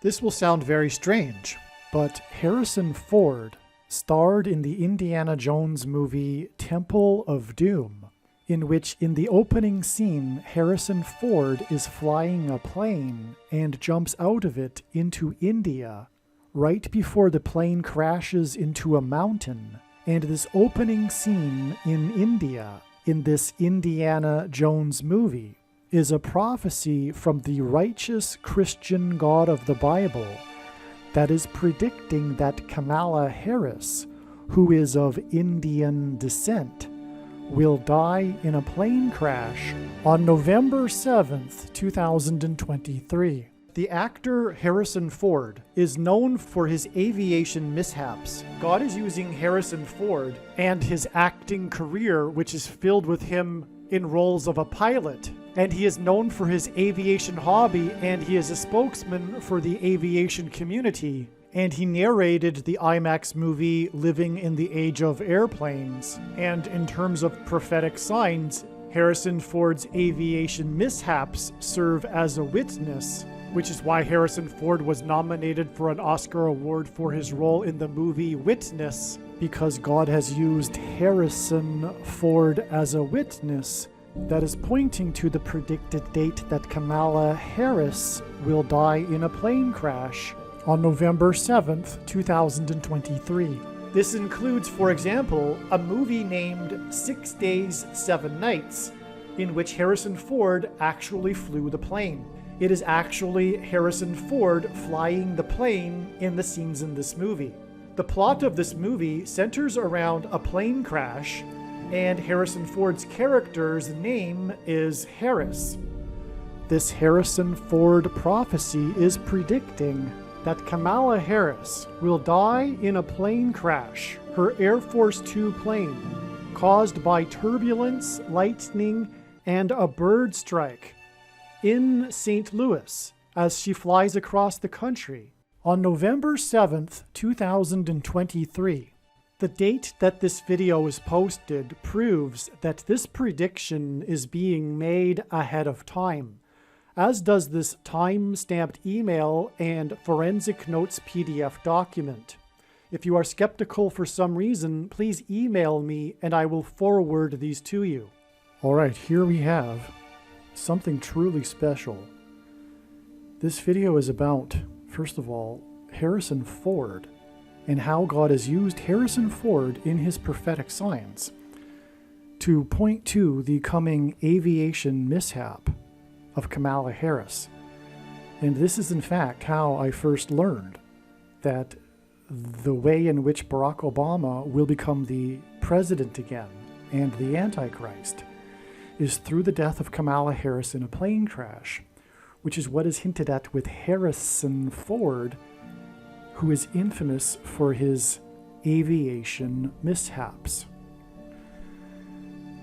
This will sound very strange, but Harrison Ford starred in the Indiana Jones movie Temple of Doom, in which in the opening scene, Harrison Ford is flying a plane and jumps out of it into India right before the plane crashes into a mountain. And this opening scene in India, in this Indiana Jones movie, is a prophecy from the righteous Christian God of the Bible that is predicting that Kamala Harris, who is of Indian descent, will die in a plane crash on November 7th, 2023. The actor Harrison Ford is known for his aviation mishaps. God is using Harrison Ford and his acting career, which is filled with him in roles of a pilot. And he is known for his aviation hobby, and he is a spokesman for the aviation community. And he narrated the IMAX movie Living in the Age of Airplanes. And in terms of prophetic signs, Harrison Ford's aviation mishaps serve as a witness, which is why Harrison Ford was nominated for an Oscar award for his role in the movie Witness, because God has used Harrison Ford as a witness that is pointing to the predicted date that Kamala Harris will die in a plane crash on November 7th, 2023. This includes, for example, a movie named 6 Days, 7 Nights, in which Harrison Ford actually flew the plane. It is actually Harrison Ford flying the plane in the scenes in this movie. The plot of this movie centers around a plane crash, and Harrison Ford's character's name is Harris. This Harrison Ford prophecy is predicting that Kamala Harris will die in a plane crash, her Air Force Two plane, caused by turbulence, lightning, and a bird strike in St. Louis as she flies across the country on November 7th, 2023. The date that this video is posted proves that this prediction is being made ahead of time, as does this time-stamped email and forensic notes PDF document. If you are skeptical for some reason, please email me and I will forward these to you. All right, here we have something truly special. This video is about, first of all, Harrison Ford and how God has used Harrison Ford in his prophetic signs to point to the coming aviation mishap of Kamala Harris. And this is in fact how I first learned that the way in which Barack Obama will become the president again and the Antichrist is through the death of Kamala Harris in a plane crash, which is what is hinted at with Harrison Ford, who is infamous for his aviation mishaps.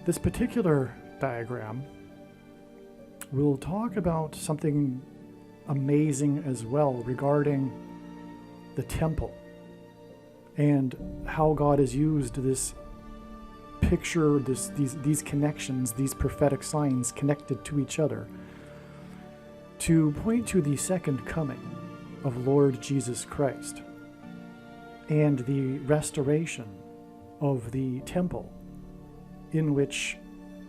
This particular diagram will talk about something amazing as well regarding the temple and how God has used this picture, these connections, these prophetic signs connected to each other to point to the second coming of Lord Jesus Christ and the restoration of the temple in which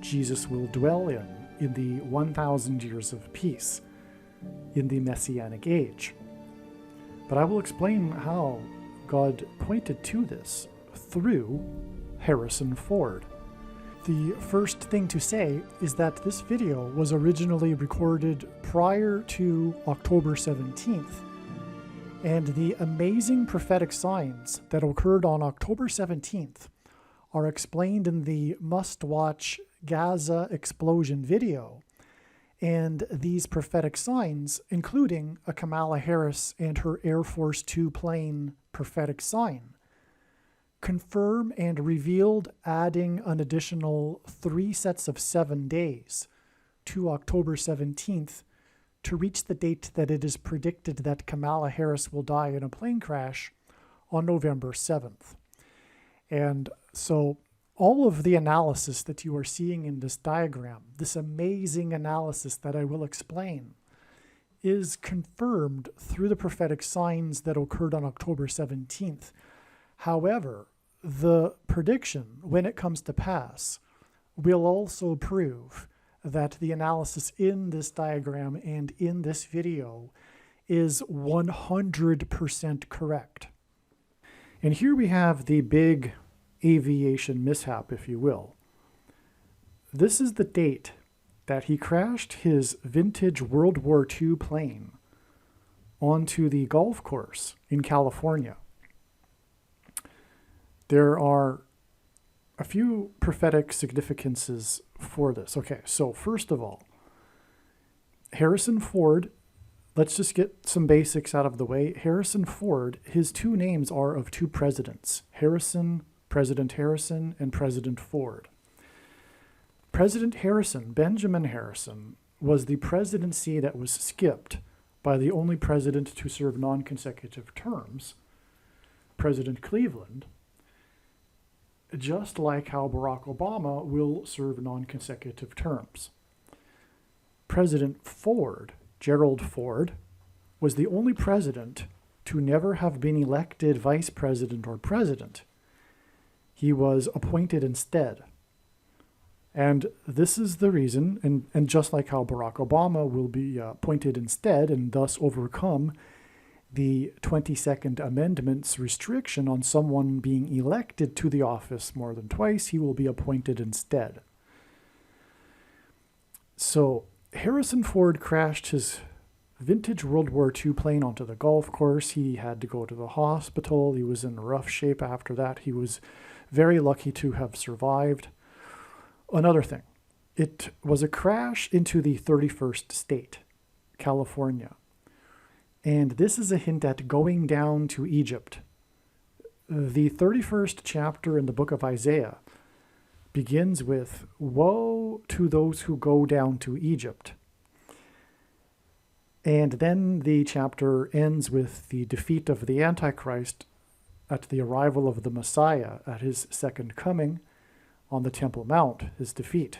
Jesus will dwell in the 1,000 years of peace in the Messianic age. But I will explain how God pointed to this through Harrison Ford. The first thing to say is that this video was originally recorded prior to October 17th, and the amazing prophetic signs that occurred on October 17th are explained in the must-watch Gaza explosion video. And these prophetic signs, including a Kamala Harris and her Air Force Two plane prophetic sign, confirm and revealed adding an additional 3 sets of 7 days to October 17th to reach the date that it is predicted that Kamala Harris will die in a plane crash on November 7th. And so all of the analysis that you are seeing in this diagram, this amazing analysis that I will explain, is confirmed through the prophetic signs that occurred on October 17th. However, the prediction, when it comes to pass, will also prove that the analysis in this diagram and in this video is 100% correct. And here we have the big aviation mishap, if you will. This is the date that he crashed his vintage World War II plane onto the golf course in California. There are a few prophetic significances for this. Okay, so first of all, Harrison Ford, let's just get some basics out of the way. Harrison Ford, his two names are of two presidents, President Harrison, and President Ford. President Harrison, Benjamin Harrison, was the presidency that was skipped by the only president to serve non-consecutive terms, President Cleveland, just like how Barack Obama will serve non-consecutive terms. President Ford, Gerald Ford, was the only president to never have been elected vice president or president. He was appointed instead. And this is the reason, and just like how Barack Obama will be appointed instead and thus overcome the 22nd Amendment's restriction on someone being elected to the office more than twice, he will be appointed instead. So Harrison Ford crashed his vintage World War II plane onto the golf course. He had to go to the hospital. He was in rough shape after that. He was very lucky to have survived. Another thing, it was a crash into the 31st state, California. And this is a hint at going down to Egypt. The 31st chapter in the book of Isaiah begins with, "Woe to those who go down to Egypt." And then the chapter ends with the defeat of the Antichrist at the arrival of the Messiah at his second coming on the Temple Mount, his defeat.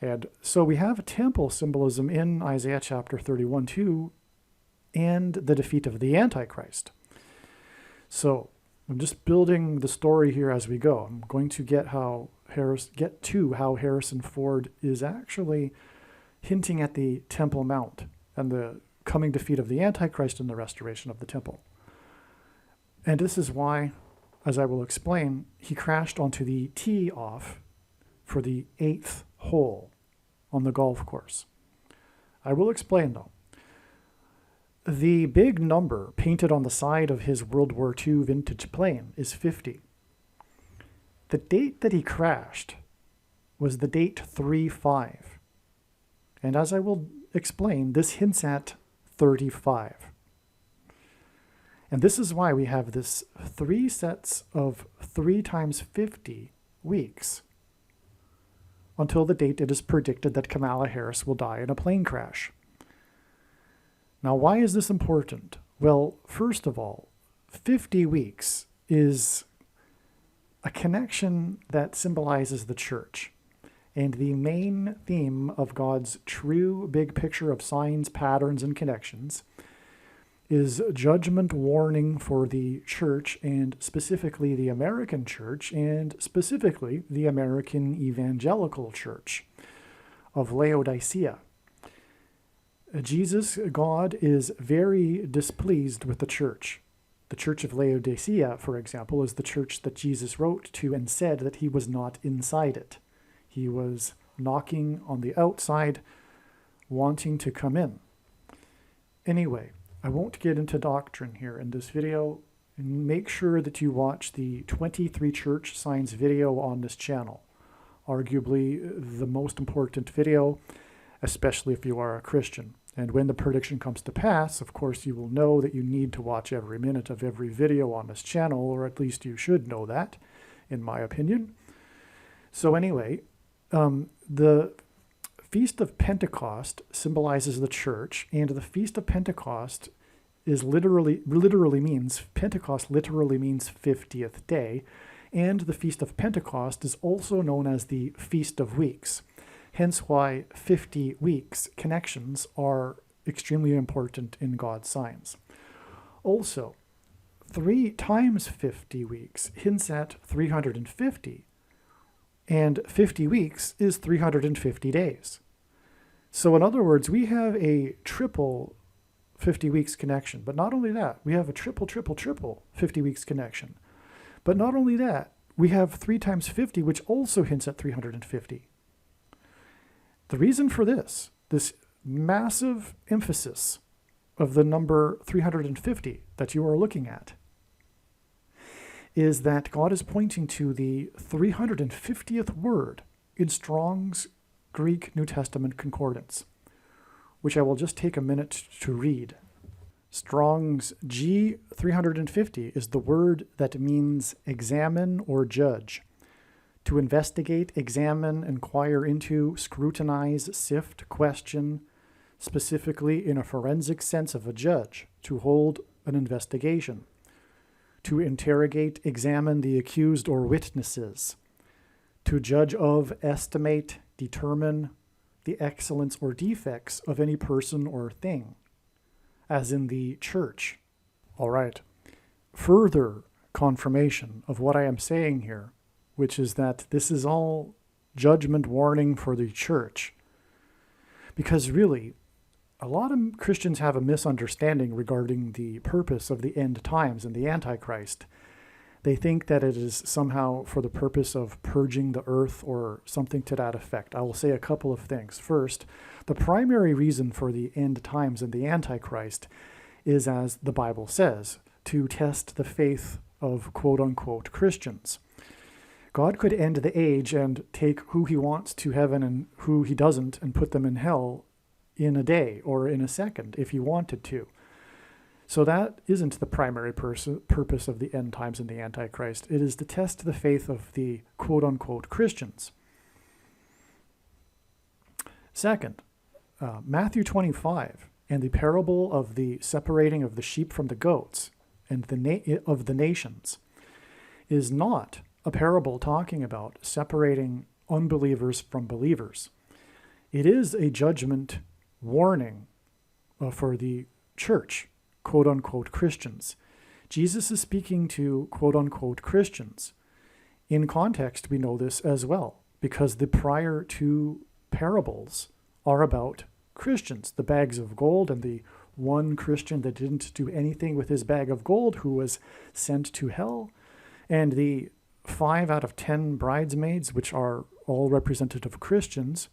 And so we have a temple symbolism in Isaiah chapter 31 too, and the defeat of the Antichrist. So I'm just building the story here as we go. I'm going to get to how Harrison Ford is actually hinting at the Temple Mount and the coming defeat of the Antichrist and the restoration of the temple. And this is why, as I will explain, he crashed onto the tee off for the 8th hole on the golf course. I will explain though. The big number painted on the side of his World War II vintage plane is 50. The date that he crashed was the date 3/5. And as I will explain, this hints at 35. And this is why we have this 3 sets of 3 times 50 weeks until the date it is predicted that Kamala Harris will die in a plane crash. Now, why is this important? Well, first of all, 50 weeks is a connection that symbolizes the church. And the main theme of God's true big picture of signs, patterns, and connections is judgment warning for the church, and specifically the American church, and specifically the American evangelical church of Laodicea. Jesus, God, is very displeased with the church. The church of Laodicea, for example, is the church that Jesus wrote to and said that he was not inside it. He was knocking on the outside, wanting to come in. Anyway, I won't get into doctrine here in this video. Make sure that you watch the 23 church signs video on this channel. Arguably the most important video, especially if you are a Christian. And when the prediction comes to pass, of course, you will know that you need to watch every minute of every video on this channel, or at least you should know that, in my opinion. So anyway, the Feast of Pentecost symbolizes the church, and the Feast of Pentecost is literally means 50th day, and the Feast of Pentecost is also known as the Feast of Weeks. Hence why 50 weeks connections are extremely important in God's signs. Also, 3 times 50 weeks hints at 350, and 50 weeks is 350 days. So in other words, we have a triple 50 weeks connection. But not only that, we have a triple 50 weeks connection. But not only that, we have 3 times 50, which also hints at 350. The reason for this massive emphasis of the number 350 that you are looking at, is that God is pointing to the 350th word in Strong's Greek New Testament Concordance, which I will just take a minute to read. Strong's G350 is the word that means examine or judge. To investigate, examine, inquire into, scrutinize, sift, question, specifically in a forensic sense of a judge, to hold an investigation. To interrogate, examine the accused or witnesses. To judge of, estimate, determine the excellence or defects of any person or thing, as in the church. All right. Further confirmation of what I am saying here, which is that this is all judgment warning for the church. Because really, a lot of Christians have a misunderstanding regarding the purpose of the end times and the Antichrist. They think that it is somehow for the purpose of purging the earth or something to that effect. I will say a couple of things. First, the primary reason for the end times and the Antichrist is, as the Bible says, to test the faith of quote-unquote Christians. God could end the age and take who he wants to heaven and who he doesn't and put them in hell in a day or in a second if he wanted to. So that isn't the primary purpose of the end times and the Antichrist. It is to test the faith of the quote-unquote Christians. Second, Matthew 25 and the parable of the separating of the sheep from the goats and of the nations is not a parable talking about separating unbelievers from believers. It is a judgment warning for the church, quote-unquote Christians. Jesus is speaking to quote-unquote Christians. In context, we know this as well, because the prior 2 parables are about Christians, the bags of gold and the one Christian that didn't do anything with his bag of gold who was sent to hell, and the 5 out of 10 bridesmaids, which are all representative of Christians,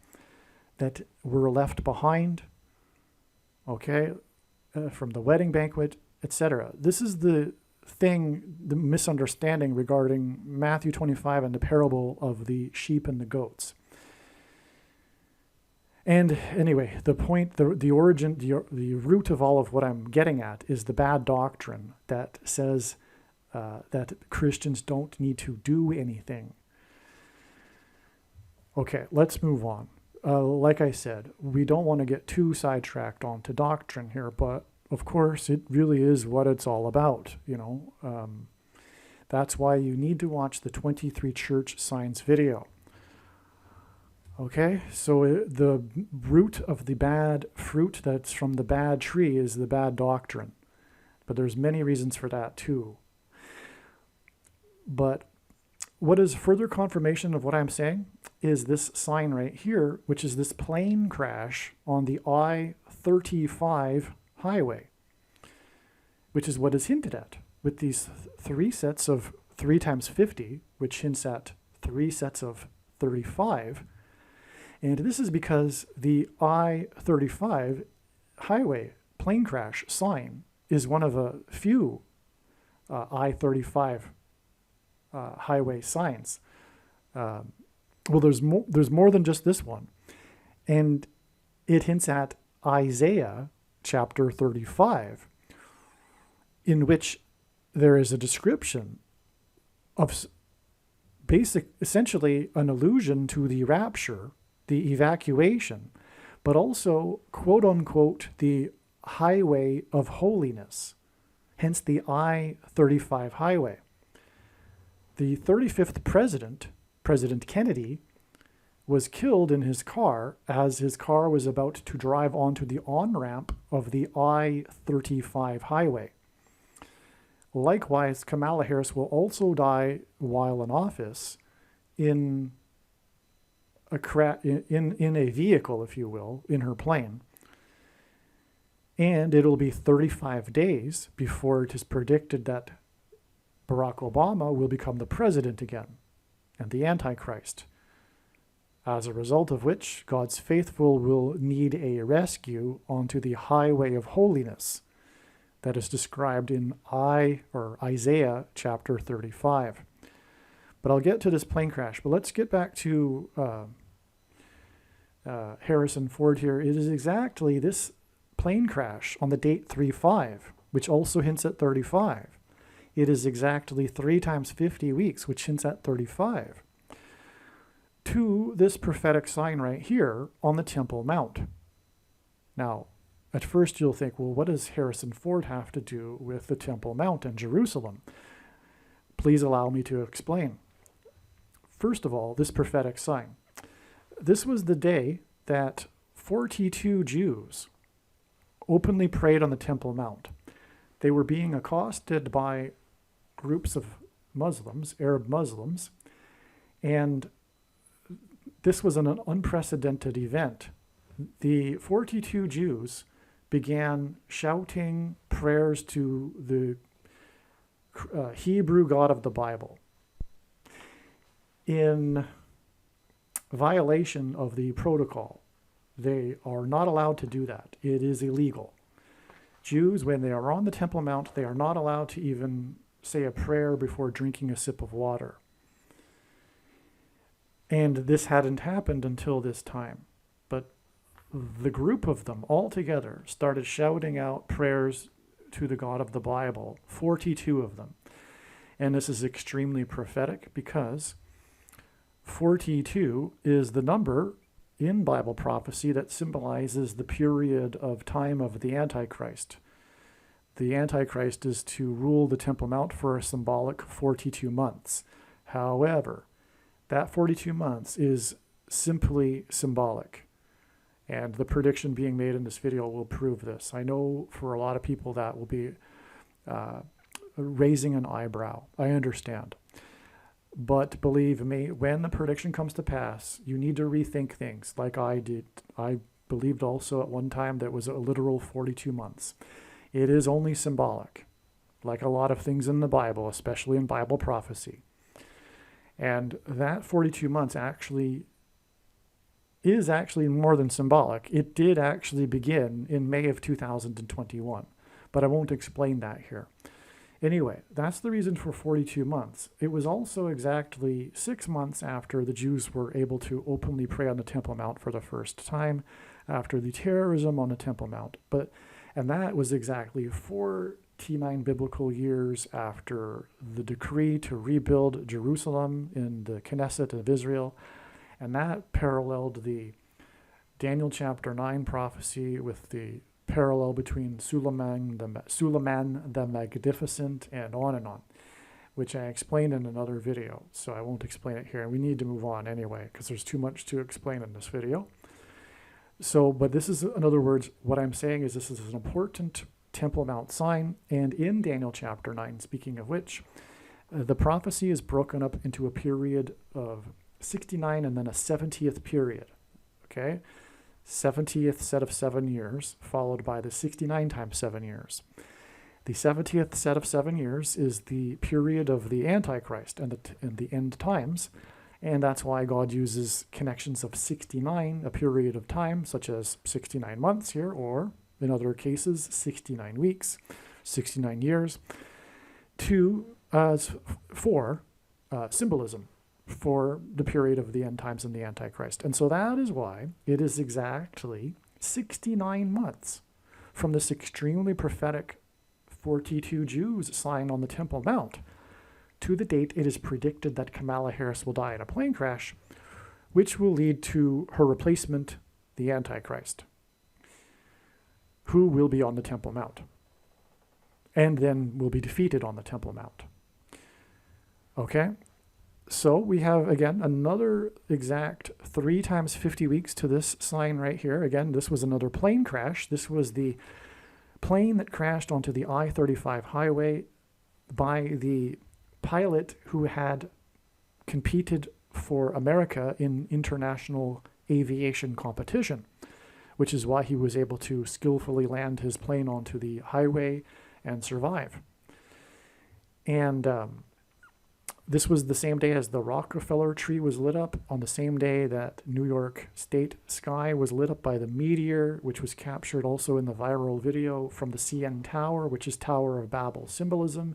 that were left behind, from the wedding banquet, etc. This is the misunderstanding regarding Matthew 25 and the parable of the sheep and the goats. And anyway, the point, the origin, the root of all of what I'm getting at is the bad doctrine that says that Christians don't need to do anything. Okay, let's move on. Like I said, we don't want to get too sidetracked onto doctrine here, but of course it really is what it's all about, That's why you need to watch the 23 Church Signs video. Okay, so the root of the bad fruit that's from the bad tree is the bad doctrine. But there's many reasons for that too. But what is further confirmation of what I'm saying is this sign right here, which is this plane crash on the I-35 highway, which is what is hinted at with these 3 sets of 3 times 50, which hints at 3 sets of 35. And this is because the I-35 highway plane crash sign is one of a few I-35 highway signs. Well, there's more than just this one. And it hints at Isaiah chapter 35, in which there is a description of essentially an allusion to the rapture, the evacuation, but also, quote unquote, the highway of holiness, hence the I-35 highway. The 35th president, President Kennedy, was killed in his car as his car was about to drive onto the on-ramp of the I-35 highway. Likewise, Kamala Harris will also die while in office in a vehicle, if you will, in her plane. And it'll be 35 days before it is predicted that Barack Obama will become the president again and the Antichrist. As a result of which, God's faithful will need a rescue onto the highway of holiness that is described in Isaiah chapter 35. But I'll get to this plane crash. But let's get back to Harrison Ford here. It is exactly this plane crash on the date 3/5, which also hints at 35. It is exactly 3 times 50 weeks, which hints at 35. To this prophetic sign right here on the Temple Mount. Now, at first you'll think, well, what does Harrison Ford have to do with the Temple Mount and Jerusalem? Please allow me to explain. First of all, this prophetic sign. This was the day that 42 Jews openly prayed on the Temple Mount. They were being accosted by groups of Muslims, Arab Muslims, and this was an unprecedented event. The 42 Jews began shouting prayers to the Hebrew God of the Bible in violation of the protocol. They are not allowed to do that. It is illegal. Jews, when they are on the Temple Mount, they are not allowed to even say a prayer before drinking a sip of water. And this hadn't happened until this time. But the group of them all together started shouting out prayers to the God of the Bible, 42 of them. And this is extremely prophetic because 42 is the number in Bible prophecy that symbolizes the period of time of the Antichrist. The Antichrist is to rule the Temple Mount for a symbolic 42 months. However, that 42 months is simply symbolic. And the prediction being made in this video will prove this. I know for a lot of people that will be raising an eyebrow. I understand. But believe me, when the prediction comes to pass, you need to rethink things like I did. I believed also at one time that it was a literal 42 months. It is only symbolic, like a lot of things in the Bible, especially in Bible prophecy. And that 42 months is actually more than symbolic. It did actually begin in May of 2021, but I won't explain that here. Anyway, that's the reason for 42 months. It was also exactly 6 months after the Jews were able to openly pray on the Temple Mount for the first time, after the terrorism on the Temple Mount. And that was exactly 49 biblical years after the decree to rebuild Jerusalem in the Knesset of Israel. And that paralleled the Daniel chapter 9 prophecy with the parallel between Suleiman the Magnificent and on, which I explained in another video. So I won't explain it here. And we need to move on anyway, because there's too much to explain in this video. So, but this is, in other words, what I'm saying is this is an important Temple Mount sign. And in Daniel chapter 9, speaking of which, the prophecy is broken up into a period of 69 and then a 70th period. Okay? 70th set of 7 years, followed by the 69 times 7 years. The 70th set of 7 years is the period of the Antichrist and the end times, and that's why God uses connections of 69, a period of time, such as 69 months here, or in other cases, 69 weeks, 69 years, for symbolism for the period of the end times and the Antichrist. And so that is why it is exactly 69 months from this extremely prophetic 42 Jews sign on the Temple Mount to the date it is predicted that Kamala Harris will die in a plane crash, which will lead to her replacement, the Antichrist, who will be on the Temple Mount and then will be defeated on the Temple Mount. Okay? So we have, again, another exact 3 times 50 weeks to this sign right here. Again, this was another plane crash. This was the plane that crashed onto the I-35 highway by the pilot who had competed for America in international aviation competition, which is why he was able to skillfully land his plane onto the highway and survive. And this was the same day as the Rockefeller tree was lit up, on the same day that New York State sky was lit up by the meteor, which was captured also in the viral video from the CN Tower, which is Tower of Babel symbolism.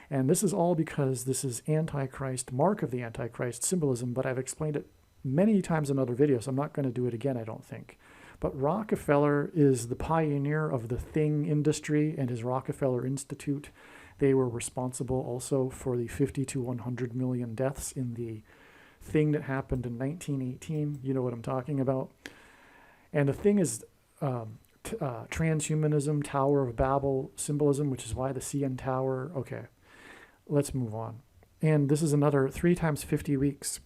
And this is all because this is Antichrist, mark of the Antichrist symbolism, but I've explained it many times in other videos. So I'm not going to do it again, I don't think. But Rockefeller is the pioneer of the thing industry and his Rockefeller Institute. They were responsible also for the 50 to 100 million deaths in the thing that happened in 1918. You know what I'm talking about. And the thing is transhumanism, Tower of Babel symbolism, which is why the CN Tower. Okay, let's move on. And this is another 3 times 50 weeks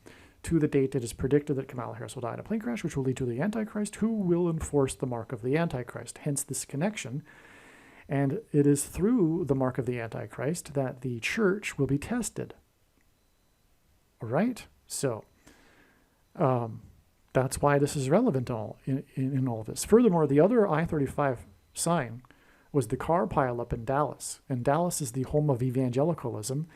to the date it is predicted that Kamala Harris will die in a plane crash, which will lead to the Antichrist, who will enforce the mark of the Antichrist. Hence this connection. And it is through the mark of the Antichrist that the church will be tested. All right? So that's why this is relevant in all of this. Furthermore, the other I-35 sign was the car pileup in Dallas. And Dallas is the home of evangelicalism.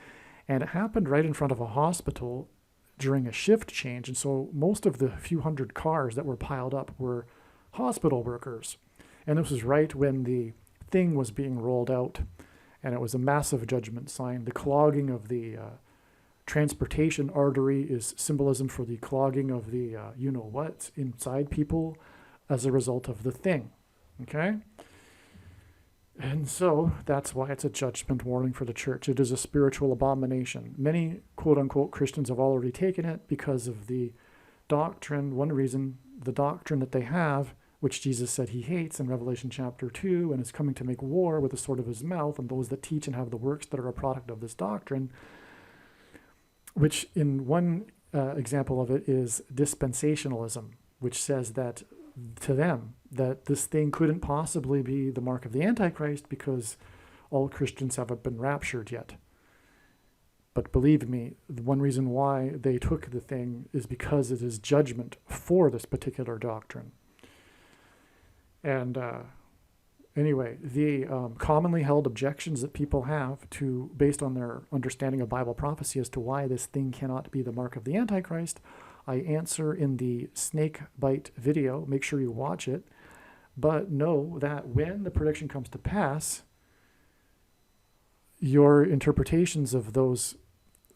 And it happened right in front of a hospital during a shift change. And so most of the few hundred cars that were piled up were hospital workers. And this was right when the thing was being rolled out, and it was a massive judgment sign. The clogging of the transportation artery is symbolism for the clogging of the you-know-what inside people as a result of the thing. Okay? And so that's why it's a judgment warning for the church. It is a spiritual abomination. Many quote-unquote Christians have already taken it because of the doctrine. One reason, the doctrine that they have, which Jesus said he hates in Revelation chapter 2, and is coming to make war with the sword of his mouth, and those that teach and have the works that are a product of this doctrine, which in one example of it is dispensationalism, which says that to them that this thing couldn't possibly be the mark of the Antichrist because all Christians haven't been raptured yet. But believe me, the one reason why they took the thing is because it is judgment for this particular doctrine. And anyway, the commonly held objections that people have to, based on their understanding of Bible prophecy as to why this thing cannot be the mark of the Antichrist, I answer in the snake bite video. Make sure you watch it. But know that when the prediction comes to pass, your interpretations of those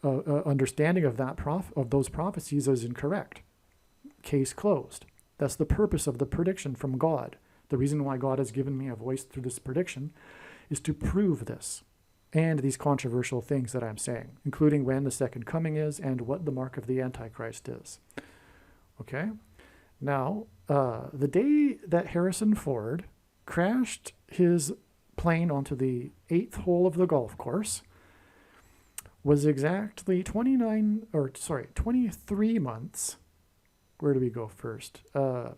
understanding of that of those prophecies is incorrect. Case closed. That's the purpose of the prediction from God. The reason why God has given me a voice through this prediction is to prove this and these controversial things that I'm saying, including when the second coming is and what the mark of the Antichrist is. Okay? Now, the day that Harrison Ford crashed his plane onto the 8th hole of the golf course was exactly 23 months. Where do we go first? Well,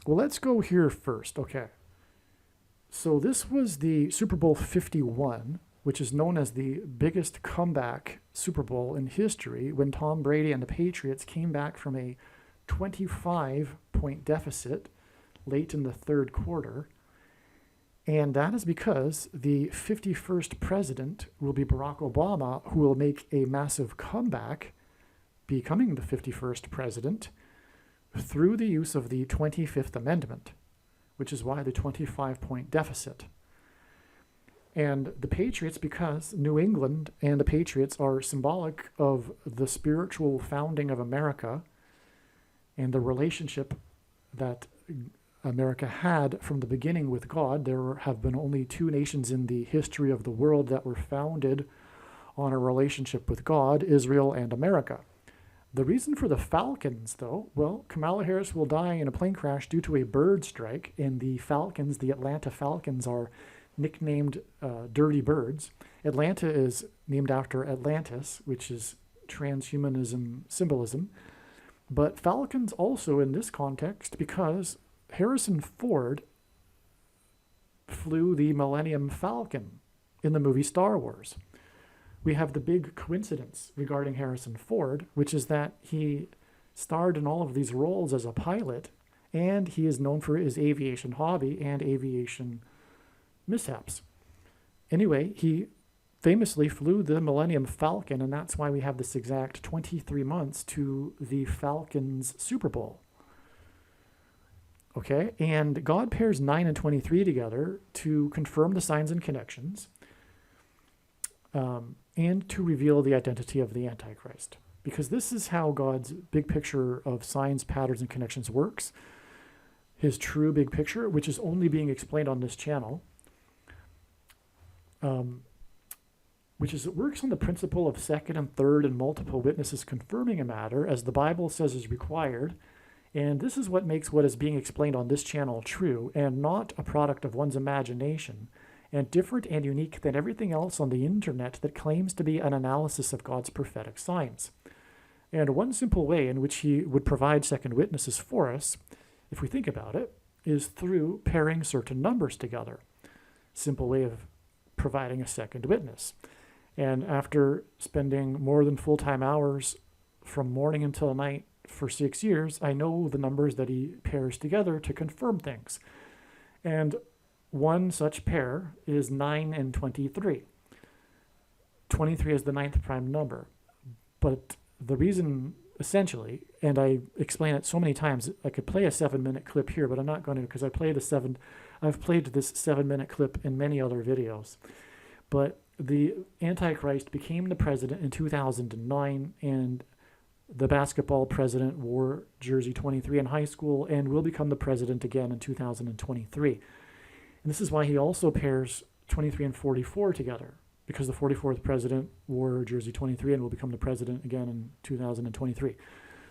let's go here first. Okay. So this was the Super Bowl 51, which is known as the biggest comeback Super Bowl in history, when Tom Brady and the Patriots came back from a 25-point deficit late in the third quarter. And that is because the 51st president will be Barack Obama, who will make a massive comeback, becoming the 51st president, through the use of the 25th Amendment, which is why the 25-point deficit. And the Patriots, because New England and the Patriots are symbolic of the spiritual founding of America and the relationship that America had from the beginning with God. There have been only 2 nations in the history of the world that were founded on a relationship with God, Israel and America. The reason for the Falcons, though, well, Kamala Harris will die in a plane crash due to a bird strike, and the Falcons, the Atlanta Falcons, are nicknamed Dirty Birds. Atlanta is named after Atlantis, which is transhumanism symbolism, but falcons also in this context because Harrison Ford flew the Millennium Falcon in the movie Star Wars. We have the big coincidence regarding Harrison Ford, which is that he starred in all of these roles as a pilot, and he is known for his aviation hobby and aviation mishaps. Anyway, he famously flew the Millennium Falcon, and that's why we have this exact 23 months to the Falcons Super Bowl. Okay, and God pairs 9 and 23 together to confirm the signs and connections, and to reveal the identity of the Antichrist. Because this is how God's big picture of signs, patterns, and connections works. His true big picture, which is only being explained on this channel, which is it works on the principle of second and third and multiple witnesses confirming a matter, as the Bible says is required. And this is what makes what is being explained on this channel true, and not a product of one's imagination, and different and unique than everything else on the internet that claims to be an analysis of God's prophetic signs. And one simple way in which he would provide second witnesses for us, if we think about it, is through pairing certain numbers together. Simple way of providing a second witness. And after spending more than full-time hours from morning until night for 6 years, I know the numbers that he pairs together to confirm things. And one such pair is 9 and 23. 23 is the ninth prime number. But the reason, essentially, and I explain it so many times, I could play a 7-minute clip here, but I'm not going to, because I've played this 7-minute clip in many other videos. But the Antichrist became the president in 2009, and the basketball president wore jersey 23 in high school and will become the president again in 2023. And this is why he also pairs 23 and 44 together, because the 44th president wore jersey 23 and will become the president again in 2023.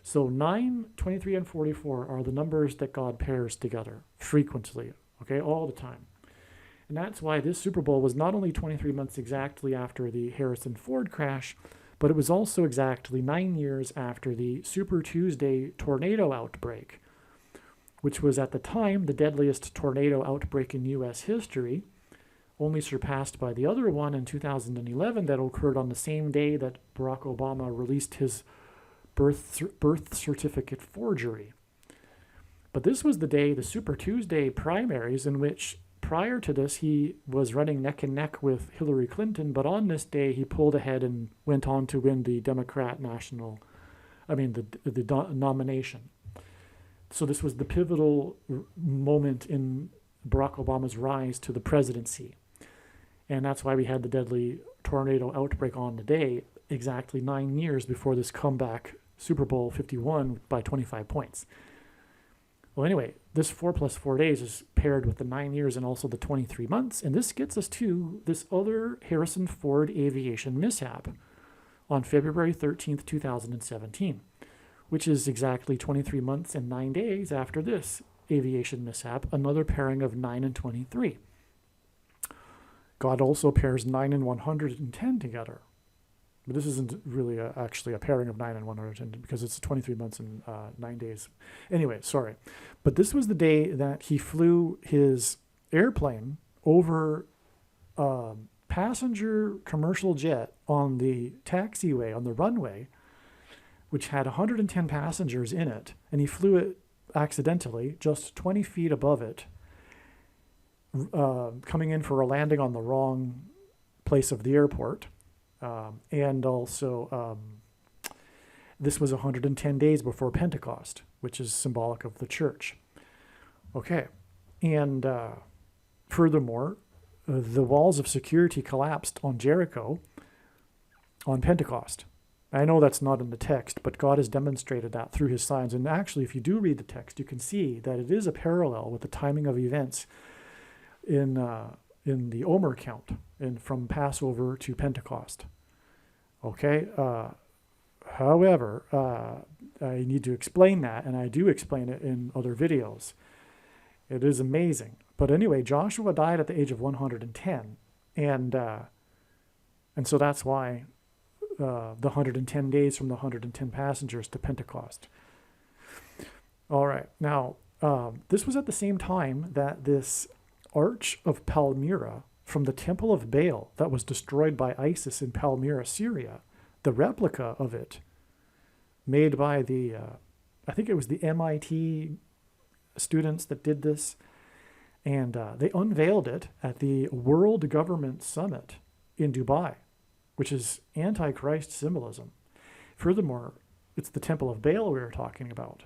So 9, 23, and 44 are the numbers that God pairs together frequently, okay, all the time. And that's why this Super Bowl was not only 23 months exactly after the Harrison Ford crash, but it was also exactly 9 years after the Super Tuesday tornado outbreak, which was at the time the deadliest tornado outbreak in U.S. history, only surpassed by the other one in 2011 that occurred on the same day that Barack Obama released his birth certificate forgery. But this was the day, the Super Tuesday primaries, in which prior to this he was running neck and neck with Hillary Clinton, but on this day he pulled ahead and went on to win the the nomination. So this was the pivotal moment in Barack Obama's rise to the presidency. And that's why we had the deadly tornado outbreak on the day, exactly 9 years before this comeback Super Bowl 51 by 25 points. Well, anyway, this 4 plus 4 days is paired with the 9 years and also the 23 months. And this gets us to this other Harrison Ford aviation mishap on February 13th, 2017, which is exactly 23 months and 9 days after this aviation mishap, another pairing of 9 and 23. God also pairs 9 and 110 together. But this isn't really actually a pairing of 9 and 110 because it's 23 months and 9 days. Anyway, sorry. But this was the day that he flew his airplane over a passenger commercial jet on the taxiway, on the runway, which had 110 passengers in it. And he flew it accidentally, just 20 feet above it, coming in for a landing on the wrong place of the airport. And also, this was 110 days before Pentecost, which is symbolic of the church. Okay. And furthermore, the walls of security collapsed on Jericho on Pentecost. I know that's not in the text, but God has demonstrated that through his signs. And actually, if you do read the text, you can see that it is a parallel with the timing of events in the Omer count, and from Passover to Pentecost. Okay. However, I need to explain that, and I do explain it in other videos. It is amazing. But anyway, Joshua died at the age of 110, and so that's why the 110 days from the 110 passengers to Pentecost. All right. Now, this was at the same time that this Arch of Palmyra from the Temple of Baal that was destroyed by ISIS in Palmyra, Syria, the replica of it made by the, I think it was the MIT students that did this, and they unveiled it at the World Government Summit in Dubai, which is Antichrist symbolism. Furthermore, it's the Temple of Baal we were talking about,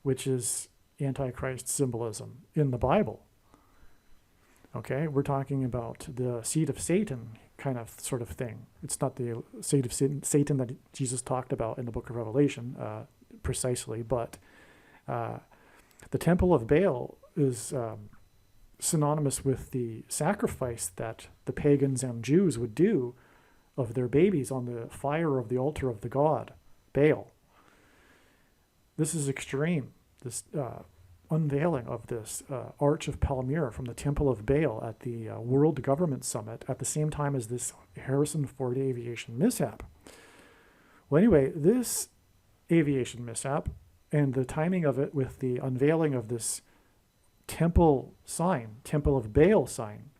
which is Antichrist symbolism in the Bible. Okay, we're talking about the seed of Satan kind of sort of thing. It's not the seed of Satan that Jesus talked about in the book of Revelation precisely, but the Temple of Baal is synonymous with the sacrifice that the pagans and Jews would do of their babies on the fire of the altar of the god, Baal. This is extreme, this unveiling of this Arch of Palmyra from the Temple of Baal at the World Government Summit at the same time as this Harrison Ford aviation mishap. Well, anyway, this aviation mishap and the timing of it with the unveiling of this temple sign, Temple of Baal sign,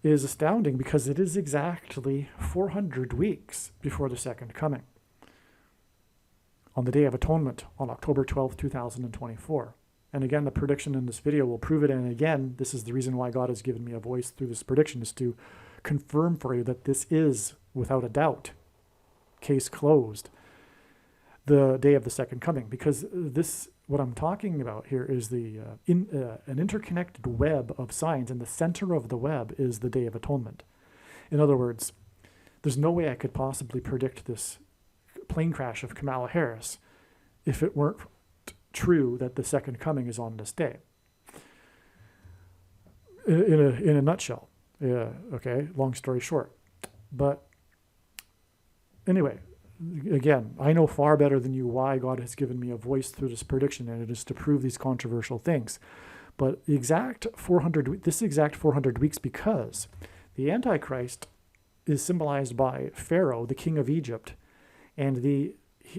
is astounding because it is exactly 400 weeks before the second coming, on the Day of Atonement on October 12, 2024. And again, the prediction in this video will prove it. And again, this is the reason why God has given me a voice through this prediction, is to confirm for you that this is, without a doubt, case closed, the day of the second coming. Because this, what I'm talking about here is an interconnected web of signs, and the center of the web is the Day of Atonement. In other words, there's no way I could possibly predict this plane crash of Kamala Harris if it weren't true that the second coming is on this day. In a nutshell, okay, long story short. But anyway, again, I know far better than you why God has given me a voice through this prediction, and it is to prove these controversial things. But this exact 400 weeks, because the Antichrist is symbolized by Pharaoh, the king of Egypt, and the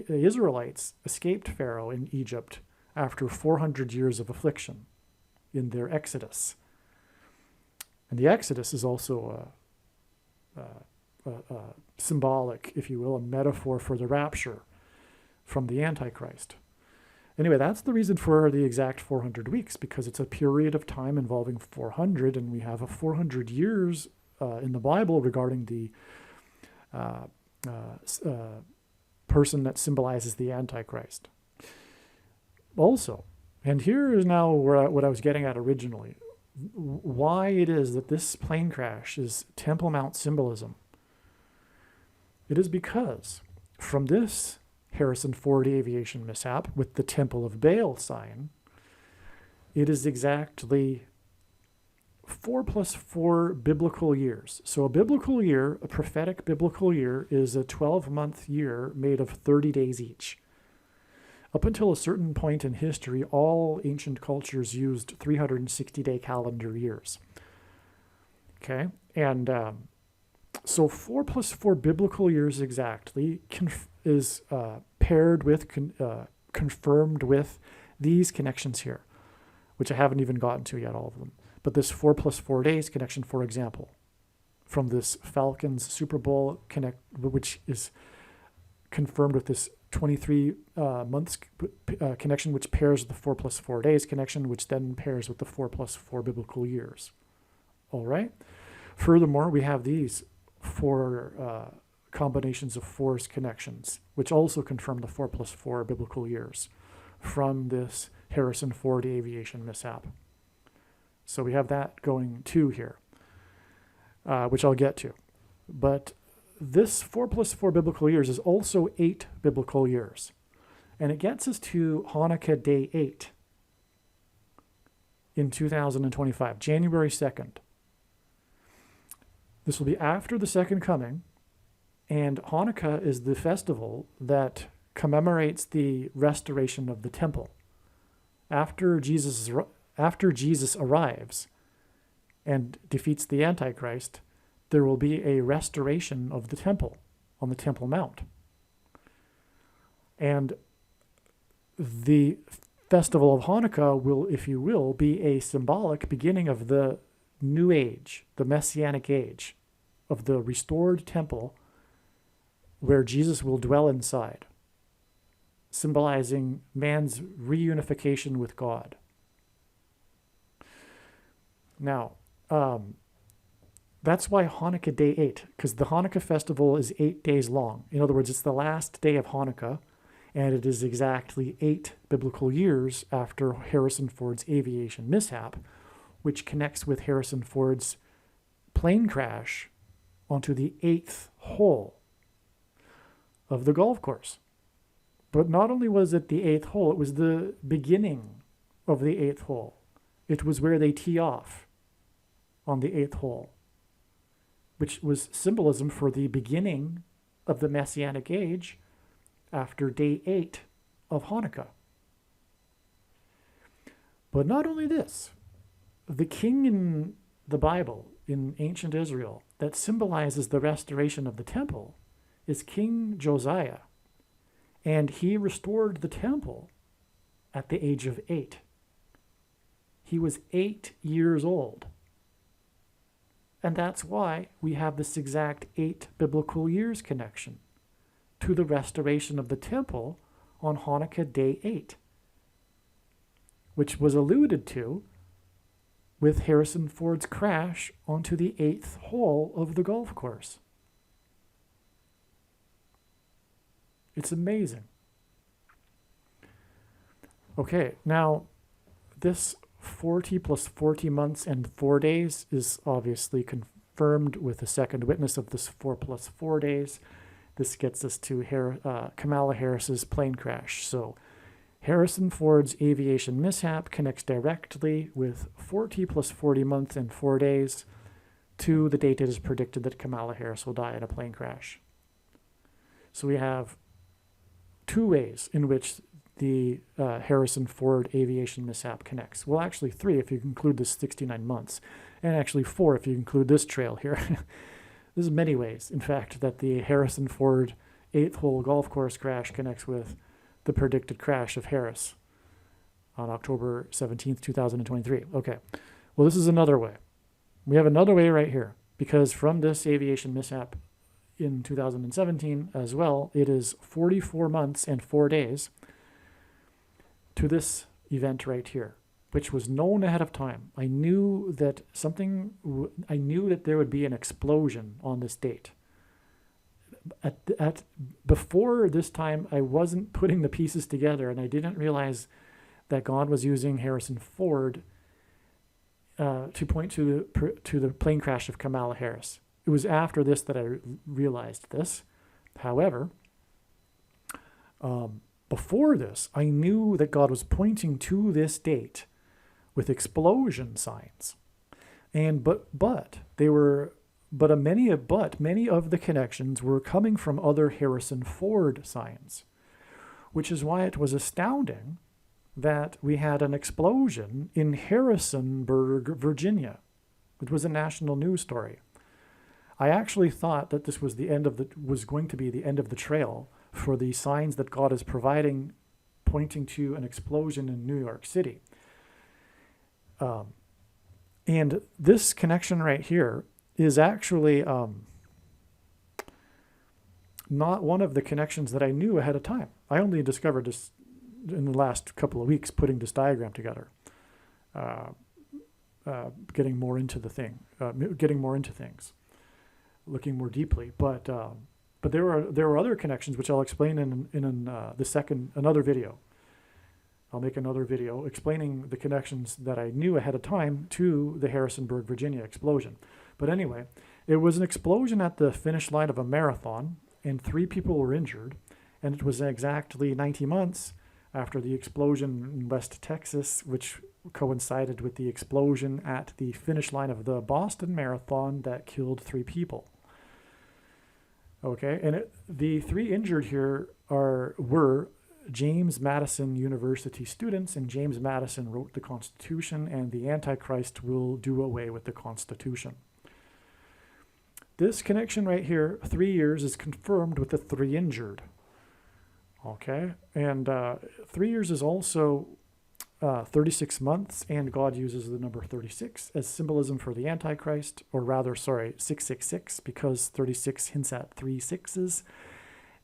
Israelites escaped Pharaoh in Egypt after 400 years of affliction in their exodus. And the exodus is also symbolic, if you will, a metaphor for the rapture from the Antichrist. Anyway, that's the reason for the exact 400 weeks, because it's a period of time involving 400, and we have a 400 years in the Bible regarding the person that symbolizes the Antichrist. Also, and here is now what I was getting at originally, why it is that this plane crash is Temple Mount symbolism. It is because from this Harrison Ford aviation mishap with the Temple of Baal sign, it is exactly 4 + 4 biblical years. So a biblical year, a prophetic biblical year, is a 12-month year made of 30 days each. Up until a certain point in history, all ancient cultures used 360-day calendar years. Okay, and so 4 + 4 biblical years exactly is paired with, confirmed with these connections here, which I haven't even gotten to yet, all of them. But this 4 + 4 days connection, for example, from this Falcons Super Bowl connect, which is confirmed with this 23 months connection, which pairs with the 4 + 4 days connection, which then pairs with the 4 + 4 biblical years. All right. Furthermore, we have these 4 combinations of force connections, which also confirm the 4 + 4 biblical years from this Harrison Ford aviation mishap. So we have that going too here, which I'll get to. But this 4 + 4 biblical years is also 8 biblical years. And it gets us to Hanukkah Day 8 in 2025, January 2nd. This will be after the second coming, and Hanukkah is the festival that commemorates the restoration of the temple. After Jesus arrives and defeats the Antichrist, there will be a restoration of the temple on the Temple Mount. And the festival of Hanukkah will, if you will, be a symbolic beginning of the new age, the Messianic age, of the restored temple where Jesus will dwell inside, symbolizing man's reunification with God. Now, that's why Hanukkah Day 8, because the Hanukkah festival is 8 days long. In other words, it's the last day of Hanukkah, and it is exactly 8 biblical years after Harrison Ford's aviation mishap, which connects with Harrison Ford's plane crash onto the 8th hole of the golf course. But not only was it the 8th hole, it was the beginning of the 8th hole. It was where they tee off on the 8th hole, which was symbolism for the beginning of the Messianic age after day 8 of Hanukkah. But not only this, the king in the Bible, in ancient Israel, that symbolizes the restoration of the temple is King Josiah. And he restored the temple at the age of 8. He was 8 years old. And that's why we have this exact 8 biblical years connection to the restoration of the temple on Hanukkah Day 8, which was alluded to with Harrison Ford's crash onto the 8th hole of the golf course. It's amazing. Okay, now this 40 plus 40 months and 4 days is obviously confirmed with the second witness of this 4 plus 4 days. This gets us to Kamala Harris's plane crash. So Harrison Ford's aviation mishap connects directly with 40 plus 40 months and 4 days to the date it is predicted that Kamala Harris will die in a plane crash. So we have 2 ways in which the Harrison Ford aviation mishap connects. Well, actually 3 if you include this 69 months, and actually 4 if you include this trail here. There's many ways, in fact, that the Harrison Ford 8th hole golf course crash connects with the predicted crash of Harris on October 17th, 2023. Okay, well, this is another way. We have another way right here, because from this aviation mishap in 2017 as well, it is 44 months and 4 days to this event right here, which was known ahead of time. I knew that there would be an explosion on this date. Before this time, I wasn't putting the pieces together, and I didn't realize that God was using Harrison Ford to point to the plane crash of Kamala Harris. It was after this that I realized this. However, before this, I knew that God was pointing to this date with explosion signs, and many of the connections were coming from other Harrison Ford signs, which is why it was astounding that we had an explosion in Harrisonburg, Virginia. It was a national news story. I actually thought that this was going to be the end of the trail for the signs that God is providing, pointing to an explosion in New York City. And this connection right here is actually not one of the connections that I knew ahead of time. I only discovered this in the last couple of weeks, putting this diagram together, getting more into things, looking more deeply. But there were other connections which I'll explain in another video. I'll make another video explaining the connections that I knew ahead of time to the Harrisonburg, Virginia explosion. But anyway, it was an explosion at the finish line of a marathon, and 3 people were injured. And it was exactly 90 months after the explosion in West Texas, which coincided with the explosion at the finish line of the Boston Marathon that killed 3 people. Okay, and the 3 injured here were James Madison University students, and James Madison wrote the Constitution, and the Antichrist will do away with the Constitution. This connection right here, 3 years, is confirmed with the 3 injured. Okay, and 3 years is also 36 months, and God uses the number 36 as symbolism for the Antichrist, or rather, 666, because 36 hints at 3 sixes,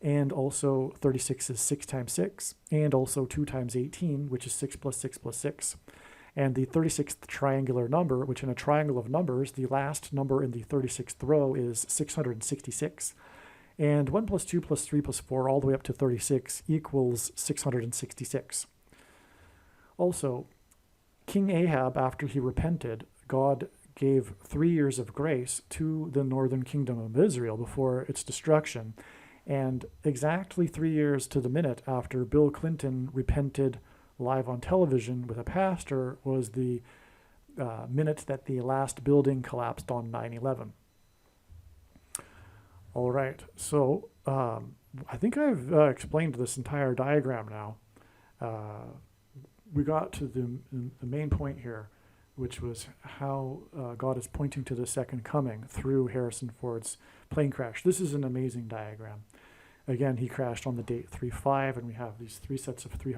and also 36 is 6 times 6, and also 2 times 18, which is 6 plus 6 plus 6. And the 36th triangular number, which in a triangle of numbers, the last number in the 36th row is 666. And 1 plus 2 plus 3 plus 4 all the way up to 36 equals 666. Also, King Ahab, after he repented, God gave 3 years of grace to the northern kingdom of Israel before its destruction. And exactly 3 years to the minute after Bill Clinton repented live on television with a pastor was the minute that the last building collapsed on 9/11. All right, so I think I've explained this entire diagram now. We got to the main point here, which was how God is pointing to the second coming through Harrison Ford's plane crash. This is an amazing diagram. Again, he crashed on the date 3/5, and we have these 3 sets of 3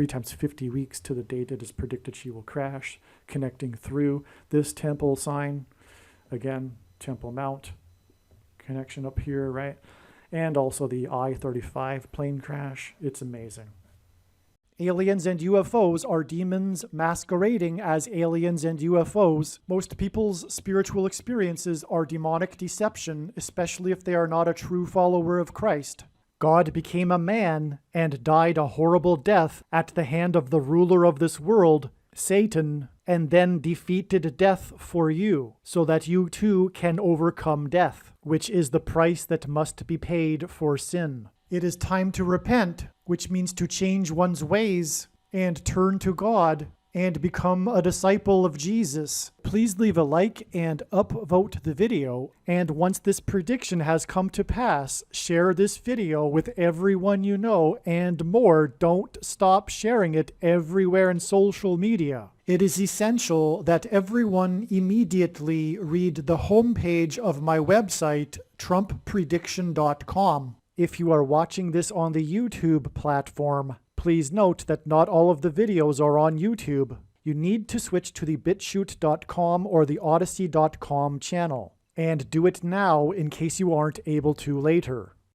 times 50 weeks to the date it is predicted she will crash, connecting through this temple sign. Again, Temple Mount connection up here, right? And also the I-35 plane crash. It's amazing. Aliens and UFOs are demons masquerading as aliens and UFOs. Most people's spiritual experiences are demonic deception, especially if they are not a true follower of Christ. God became a man and died a horrible death at the hand of the ruler of this world, Satan, and then defeated death for you, so that you too can overcome death, which is the price that must be paid for sin. It is time to repent, which means to change one's ways and turn to God and become a disciple of Jesus. Please leave a like and upvote the video. And once this prediction has come to pass, share this video with everyone you know, and more. Don't stop sharing it everywhere in social media. It is essential that everyone immediately read the homepage of my website, TrumpPrediction.com. If you are watching this on the YouTube platform, please note that not all of the videos are on YouTube. You need to switch to the BitChute.com or the Odyssey.com channel. And do it now in case you aren't able to later.